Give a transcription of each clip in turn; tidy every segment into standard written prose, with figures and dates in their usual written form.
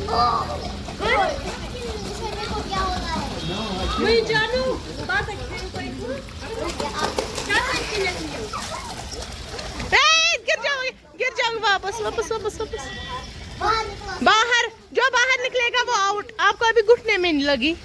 मैं जानू बात कोई गिर जाऊंगी वापस वापस वापस वापस बाहर। जो बाहर निकलेगा वो आउट। आपको अभी घुटने में नहीं लगी।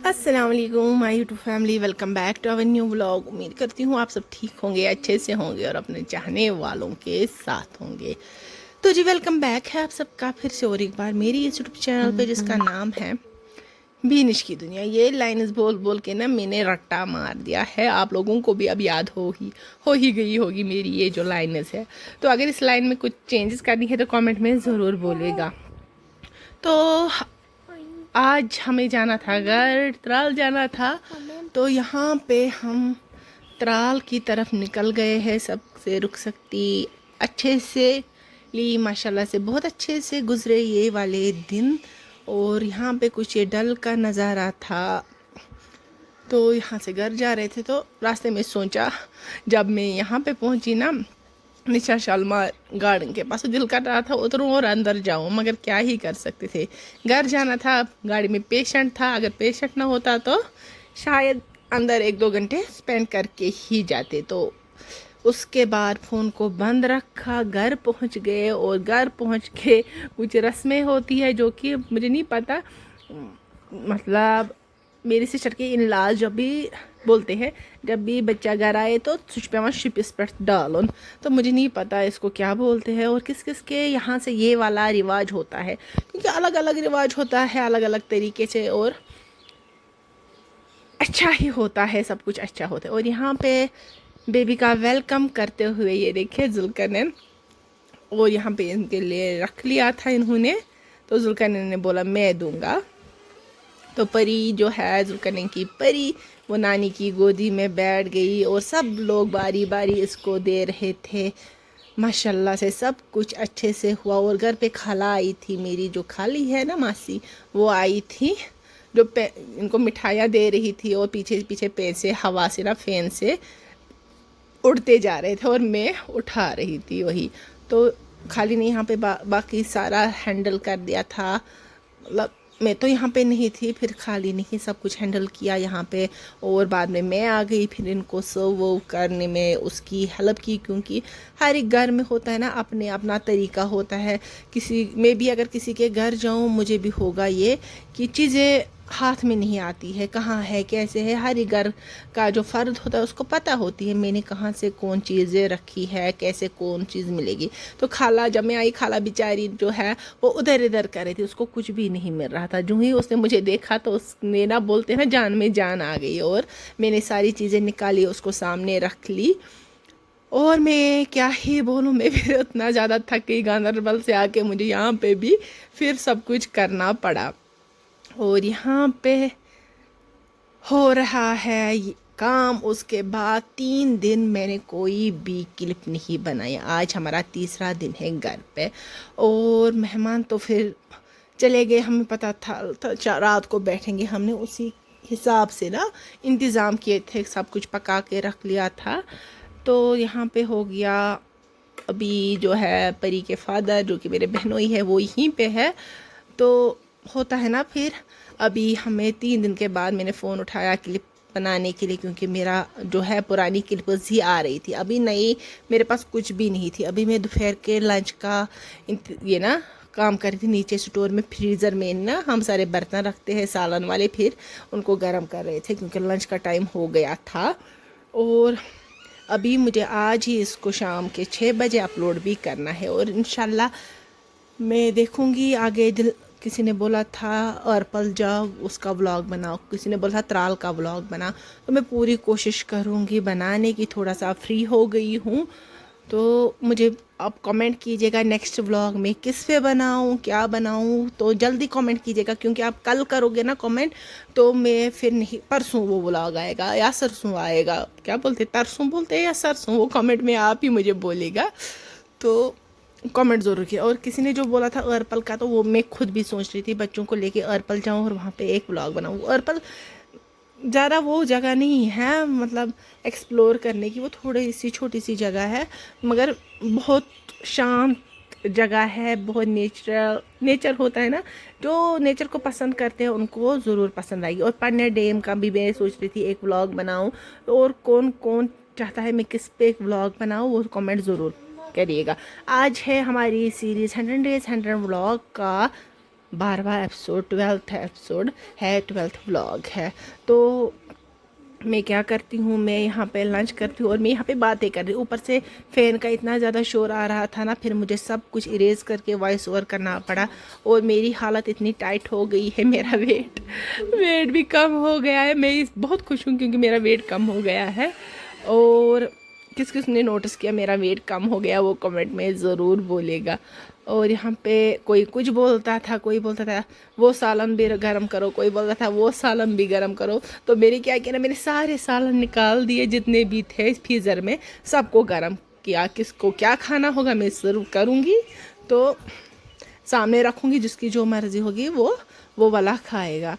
अस्सलाम वालेकुम my YouTube family, welcome back to our new vlog. उम्मीद करती हूँ आप सब ठीक होंगे, अच्छे से होंगे और अपने चाहने वालों के साथ होंगे। तो जी वेलकम बैक है आप सबका फिर से और एक बार मेरी इस यूट्यूब चैनल पे जिसका नाम है बीनिश की दुनिया। ये लाइन्स बोल बोल के ना मैंने रट्टा मार दिया है। आप लोगों को भी अब याद हो ही गई होगी मेरी ये जो लाइन्स है। तो अगर इस लाइन में कुछ चेंजेस करनी है तो कमेंट में ज़रूर बोलेगा। तो आज हमें जाना था घर, त्राल जाना था। तो यहाँ पे हम त्राल की तरफ निकल गए हैं। सबसे रुखसती अच्छे से ली माशाल्लाह से, बहुत अच्छे से गुजरे ये वाले दिन। और यहाँ पे कुछ ये डल का नज़ारा था। तो यहाँ से घर जा रहे थे तो रास्ते में सोचा, जब मैं यहाँ पे पहुँची ना निशा शालमार गार्डन के पास, तो दिल कर रहा था उतरूँ और अंदर जाऊँ, मगर क्या ही कर सकते थे। घर जाना था, गाड़ी में पेशेंट था। अगर पेशेंट ना होता तो शायद अंदर 1-2 घंटे स्पेंड करके ही जाते। तो उसके बाद फ़ोन को बंद रखा, घर पहुंच गए। और घर पहुंच के कुछ रस्में होती है जो कि मुझे नहीं पता, मतलब मेरी सिस्टर के इन-लॉज जब भी बोलते हैं जब भी बच्चा घर आए तो सुच पे शिप इस पर डालो। तो मुझे नहीं पता इसको क्या बोलते हैं और किस किस के यहाँ से ये वाला रिवाज होता है, क्योंकि अलग अलग रिवाज होता है अलग अलग तरीके से। और अच्छा ही होता है, सब कुछ अच्छा होता है। और यहाँ पे बेबी का वेलकम करते हुए ये देखिए जुल्करनैन, और यहाँ पे इनके लिए रख लिया था इन्होंने। तो जुल्करनैन ने बोला मैं दूंगा। तो परी जो है जुल्करनैन की परी, वो नानी की गोदी में बैठ गई और सब लोग बारी बारी इसको दे रहे थे। माशाल्लाह से सब कुछ अच्छे से हुआ। और घर पे खाला आई थी, मेरी जो खाली है ना मासी, वो आई थी जो इनको मिठाइयाँ दे रही थी। और पीछे पीछे पैसे हवा से ना फैन से उड़ते जा रहे थे और मैं उठा रही थी वही। तो खाली ने यहाँ पे बाकी सारा हैंडल कर दिया था। मतलब मैं तो यहाँ पे नहीं थी, फिर खाली ने ही सब कुछ हैंडल किया यहाँ पे। और बाद में मैं आ गई, फिर इनको सर्व वो करने में उसकी हेल्प की, क्योंकि हर एक घर में होता है ना अपने अपना तरीका होता है। किसी मैं भी अगर किसी के घर जाऊँ मुझे भी होगा ये कि चीज़ें हाथ में नहीं आती है, कहाँ है कैसे है। हर एक घर का जो फ़र्द होता है उसको पता होती है मैंने कहाँ से कौन चीज़ें रखी है, कैसे कौन चीज़ मिलेगी। तो खाला जब मैं आई, खाला बेचारी जो है वो उधर इधर कर रही थी, उसको कुछ भी नहीं मिल रहा था। जो ही उसने मुझे देखा तो उसने ना बोलते हैं जान में जान आ गई। और मैंने सारी चीज़ें निकाली, उसको सामने रख ली। और मैं क्या ही बोलूँ, मैं फिर उतना ज़्यादा थक गई गांधरबल से आके, मुझे यहाँ पे भी फिर सब कुछ करना पड़ा। और यहाँ पे हो रहा है काम। उसके बाद 3 दिन मैंने कोई भी क्लिप नहीं बनाई। आज हमारा तीसरा दिन है घर पे। और मेहमान तो फिर चले गए, हमें पता था रात को बैठेंगे, हमने उसी हिसाब से ना इंतज़ाम किए थे, सब कुछ पका के रख लिया था। तो यहाँ पे हो गया। अभी जो है परी के फादर जो कि मेरे बहनोई है वो यहीं पे है। तो होता है ना फिर अभी हमें 3 दिन के बाद मैंने फ़ोन उठाया क्लिप बनाने के लिए, क्योंकि मेरा जो है पुरानी क्लिप्स ही आ रही थी, अभी नई मेरे पास कुछ भी नहीं थी। अभी मैं दोपहर के लंच का ये ना काम कर रही थी नीचे स्टोर में, फ्रीज़र में ना हम सारे बर्तन रखते हैं सालन वाले, फिर उनको गर्म कर रहे थे क्योंकि लंच का टाइम हो गया था। और अभी मुझे आज ही इसको शाम के 6 बजे अपलोड भी करना है। और इंशाल्लाह मैं देखूँगी आगे। किसी ने बोला था अर्पल जाओ उसका व्लॉग बनाओ, किसी ने बोला था त्राल का व्लॉग बना, तो मैं पूरी कोशिश करूँगी बनाने की। थोड़ा सा फ्री हो गई हूँ तो मुझे आप कमेंट कीजिएगा नेक्स्ट व्लॉग में किस पे बनाऊं, क्या बनाऊं, तो जल्दी कमेंट कीजिएगा, क्योंकि आप कल करोगे ना कमेंट तो मैं फिर नहीं, परसों वो व्लॉग आएगा या सरसों आएगा, क्या बोलते तरसों बोलते हैं या सरसों, वो कमेंट में आप ही मुझे बोलेगा। तो कमेंट ज़रूर किया। और किसी ने जो बोला था अर्पल का, तो वो मैं खुद भी सोच रही थी बच्चों को लेके अर्पल जाऊँ और वहाँ पे एक व्लॉग बनाऊँ। अर्पल ज़्यादा वो जगह नहीं है मतलब एक्सप्लोर करने की, वो थोड़ी सी छोटी सी जगह है मगर बहुत शांत जगह है, बहुत नेचर होता है ना, जो नेचर को पसंद करते हैं उनको ज़रूर पसंद आएगी। और पन्ने डैम का भी मैं सोच रही थी एक व्लॉग बनाऊं, और कौन कौन चाहता है मैं किस पे एक व्लॉग बनाऊं वो कमेंट ज़रूर करिएगा। आज है हमारी सीरीज़ 100 डेज 100 व्लॉग का 12वां एपिसोड, 12th एपिसोड है, 12th व्लॉग है। तो मैं क्या करती हूँ, मैं यहाँ पे लंच करती हूँ और मैं यहाँ पे बातें कर रही हूँ। ऊपर से फ़ैन का इतना ज़्यादा शोर आ रहा था ना, फिर मुझे सब कुछ इरेज करके वॉइस ओवर करना पड़ा और मेरी हालत इतनी टाइट हो गई है, मेरा वेट भी कम हो गया है। मैं बहुत खुश हूँ क्योंकि मेरा वेट कम हो गया है। और किस किस ने नोटिस किया मेरा वेट कम हो गया वो कमेंट में ज़रूर बोलेगा। और यहाँ पे कोई कुछ बोलता था, कोई बोलता था वो सालन भी गर्म करो, कोई बोलता था वो सालन भी गर्म करो। तो मेरे क्या किया ना, मैंने सारे सालन निकाल दिए जितने भी थे फ्रीज़र में, सबको गर्म किया। किसको क्या खाना होगा मैं सर्व करूँगी, तो सामने रखूँगी, जिसकी जो मर्ज़ी होगी वो वाला खाएगा।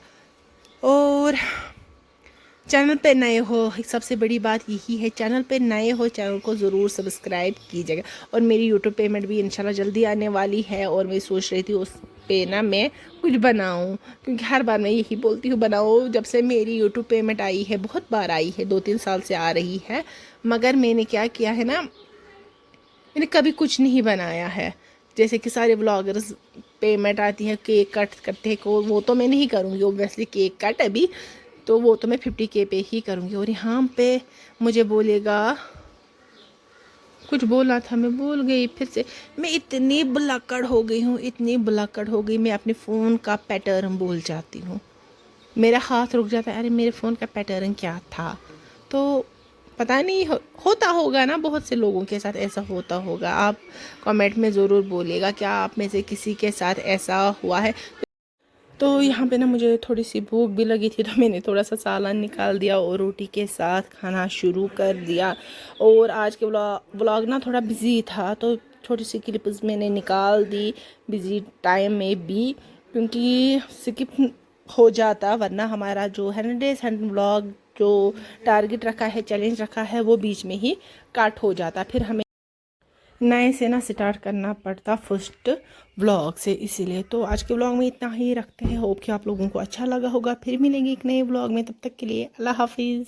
और चैनल पे नए हो, सबसे बड़ी बात यही है, चैनल पे नए हो चैनल को ज़रूर सब्सक्राइब कीजिएगा। और मेरी यूट्यूब पेमेंट भी इंशाल्लाह जल्दी आने वाली है और मैं सोच रही थी उस पे ना मैं कुछ बनाऊं, क्योंकि हर बार मैं यही बोलती हूँ बनाओ। जब से मेरी यूट्यूब पेमेंट आई है, बहुत बार आई है, 2-3 साल से आ रही है, मगर मैंने क्या किया है ना, मैंने कभी कुछ नहीं बनाया है। जैसे कि सारे ब्लॉगर्स पेमेंट आती है केक कट करते हैं को, वो तो मैं नहीं करूँगी ओब्वियसली केक कट अभी, तो वो तो मैं 50K पे ही करूँगी। और यहाँ पे मुझे बोलेगा, कुछ बोला था मैं भूल गई फिर से। मैं इतनी बुलक्कड़ हो गई हूँ, इतनी बुलक्कड़ हो गई, मैं अपने फ़ोन का पैटर्न भूल जाती हूँ, मेरा हाथ रुक जाता है, अरे मेरे फ़ोन का पैटर्न क्या था। तो पता नहीं होता होगा ना, बहुत से लोगों के साथ ऐसा होता होगा। आप कमेंट में ज़रूर बोलिएगा क्या आप में से किसी के साथ ऐसा हुआ है। तो यहाँ पे ना मुझे थोड़ी सी भूख भी लगी थी, तो मैंने थोड़ा सा सालन निकाल दिया और रोटी के साथ खाना शुरू कर दिया। और आज के व्लॉग ना थोड़ा बिजी था, तो छोटी सी क्लिप्स मैंने निकाल दी बिजी टाइम में भी, क्योंकि स्किप हो जाता, वरना हमारा जो 100 डेज 100 व्लॉग जो टारगेट रखा है, चैलेंज रखा है, वो बीच में ही कट हो जाता, फिर हमें नए से ना स्टार्ट करना पड़ता फर्स्ट व्लॉग से। इसीलिए तो आज के व्लॉग में इतना ही रखते हैं। होप कि आप लोगों को अच्छा लगा होगा। फिर मिलेंगे एक नए व्लॉग में, तब तक के लिए अल्लाह हाफिज़।